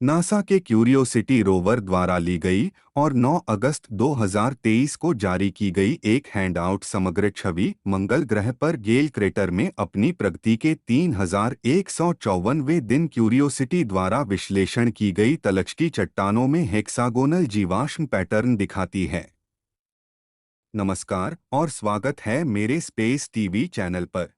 NASA के curiosity rover द्वारा ली गई और 9 अगस्त 2023 को जारी की गई एक हैंडआउट समग्र छवि मंगल ग्रह पर गेल क्रेटर में अपनी प्रगति के 3154वें दिन क्यूरियोसिटी द्वारा विश्लेषण की गई तलछटी चट्टानों में हेक्सागोनल जीवाश्म पैटर्न दिखाती है। नमस्कार और स्वागत है मेरे स्पेस टीवी चैनल पर।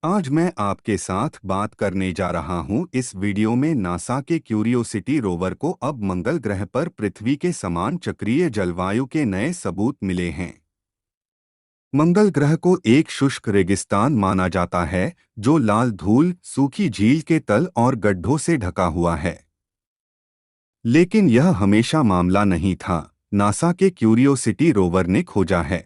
आज मैं आपके साथ बात करने जा रहा हूं इस वीडियो में नासा के क्यूरियोसिटी रोवर को अब मंगल ग्रह पर पृथ्वी के समान चक्रीय जलवायु के नए सबूत मिले हैं। मंगल ग्रह को एक शुष्क रेगिस्तान माना जाता है जो लाल धूल, सूखी झील के तल और गड्ढों से ढका हुआ है। लेकिन यह हमेशा मामला नहीं था, नासा के क्यूरियोसिटी रोवर ने खोजा है।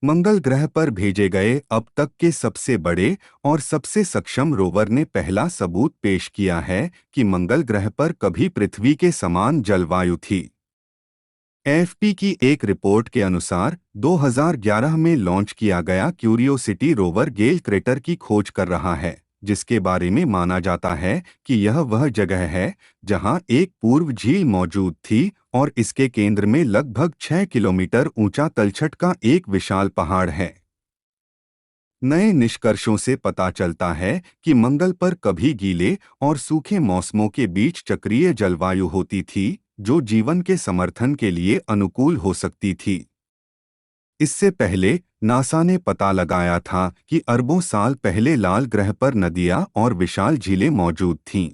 मंगल ग्रह पर भेजे गए अब तक के सबसे बड़े और सबसे सक्षम रोवर ने पहला सबूत पेश किया है कि मंगल ग्रह पर कभी पृथ्वी के समान जलवायु थी। एएफपी की एक रिपोर्ट के अनुसार 2011 में लॉन्च किया गया क्यूरियोसिटी रोवर गेल क्रेटर की खोज कर रहा है, जिसके बारे में माना जाता है कि यह वह जगह है जहां एक पूर्व झील मौजूद थी और इसके केंद्र में लगभग 6 किलोमीटर ऊंचा तलछट का एक विशाल पहाड़ है। नए निष्कर्षों से पता चलता है कि मंगल पर कभी गीले और सूखे मौसमों के बीच चक्रीय जलवायु होती थी, जो जीवन के समर्थन के लिए अनुकूल हो सकती थी। इससे पहले नासा ने पता लगाया था कि अरबों साल पहले लाल ग्रह पर नदियां और विशाल झीलें मौजूद थीं।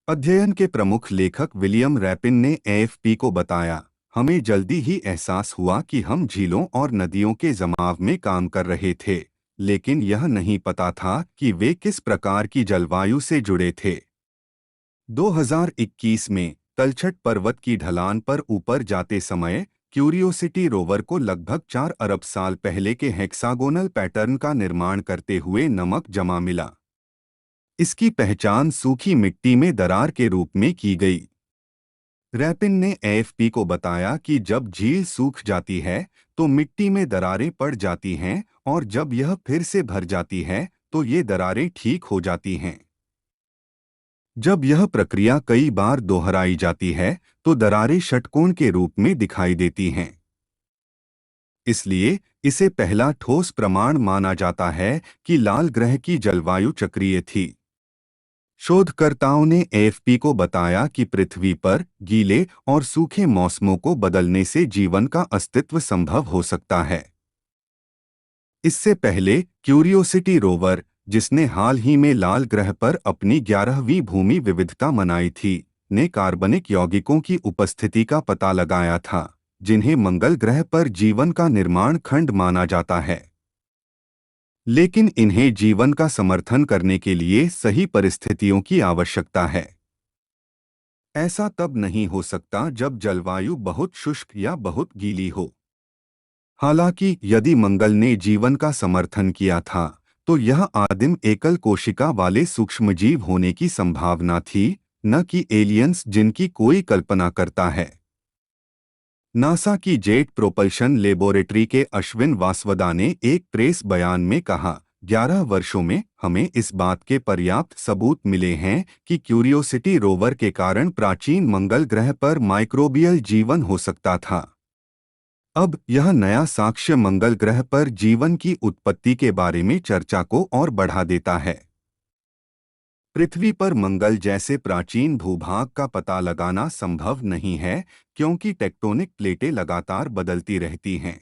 अध्ययन के प्रमुख लेखक विलियम रैपिन ने एएफपी को बताया, हमें जल्दी ही एहसास हुआ कि हम झीलों और नदियों के जमाव में काम कर रहे थे, लेकिन यह नहीं पता था कि वे किस प्रकार की जलवायु से जुड़े थे। 2021 में तलछट पर्वत की ढलान पर ऊपर जाते समय क्यूरियोसिटी रोवर को लगभग 4 अरब साल पहले के हेक्सागोनल पैटर्न का निर्माण करते हुए नमक जमा मिला। इसकी पहचान सूखी मिट्टी में दरार के रूप में की गई। रैपिन ने एएफपी को बताया कि जब झील सूख जाती है तो मिट्टी में दरारें पड़ जाती हैं और जब यह फिर से भर जाती है तो ये दरारें ठीक हो जाती हैं। जब यह प्रक्रिया कई बार दोहराई जाती है तो दरारें षटकोण के रूप में दिखाई देती हैं। इसलिए इसे पहला ठोस प्रमाण माना जाता है कि लाल ग्रह की जलवायु चक्रीय थी। शोधकर्ताओं ने एएफपी को बताया कि पृथ्वी पर गीले और सूखे मौसमों को बदलने से जीवन का अस्तित्व संभव हो सकता है। इससे पहले क्यूरियोसिटी रोवर, जिसने हाल ही में लाल ग्रह पर अपनी 11वीं भूमि विविधता मनाई थी, ने कार्बनिक यौगिकों की उपस्थिति का पता लगाया था, जिन्हें मंगल ग्रह पर जीवन का निर्माण खंड माना जाता है। लेकिन इन्हें जीवन का समर्थन करने के लिए सही परिस्थितियों की आवश्यकता है। ऐसा तब नहीं हो सकता जब जलवायु बहुत शुष्क या बहुत गीली हो। हालांकि यदि मंगल ने जीवन का समर्थन किया था, तो यह आदिम एकल कोशिका वाले सूक्ष्मजीव होने की संभावना थी, न कि एलियंस जिनकी कोई कल्पना करता है। नासा की जेट प्रोपल्शन लेबोरेटरी के अश्विन वासवदा ने एक प्रेस बयान में कहा, 11 वर्षों में हमें इस बात के पर्याप्त सबूत मिले हैं कि क्यूरियोसिटी रोवर के कारण प्राचीन मंगल ग्रह पर माइक्रोबियल जीवन हो सकता था। अब यह नया साक्ष्य मंगल ग्रह पर जीवन की उत्पत्ति के बारे में चर्चा को और बढ़ा देता है। पृथ्वी पर मंगल जैसे प्राचीन भूभाग का पता लगाना संभव नहीं है, क्योंकि टेक्टोनिक प्लेटें लगातार बदलती रहती हैं।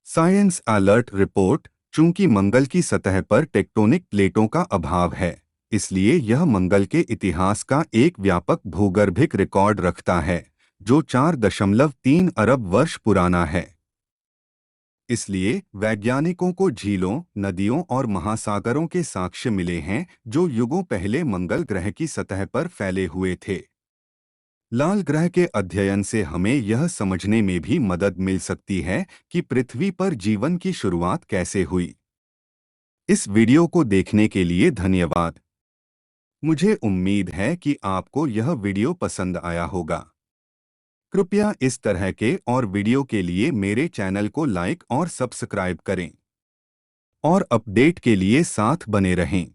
साइंस अलर्ट रिपोर्ट, चूंकि मंगल की सतह पर टेक्टोनिक प्लेटों का अभाव है, इसलिए यह मंगल के इतिहास का एक व्यापक भूगर्भिक रिकॉर्ड रखता है, जो 4.3 अरब वर्ष पुराना है। इसलिए वैज्ञानिकों को झीलों, नदियों और महासागरों के साक्ष्य मिले हैं जो युगों पहले मंगल ग्रह की सतह पर फैले हुए थे। लाल ग्रह के अध्ययन से हमें यह समझने में भी मदद मिल सकती है कि पृथ्वी पर जीवन की शुरुआत कैसे हुई। इस वीडियो को देखने के लिए धन्यवाद। मुझे उम्मीद है कि आपको यह वीडियो पसंद आया होगा। कृपया इस तरह के और वीडियो के लिए मेरे चैनल को लाइक और सब्सक्राइब करें और अपडेट के लिए साथ बने रहें।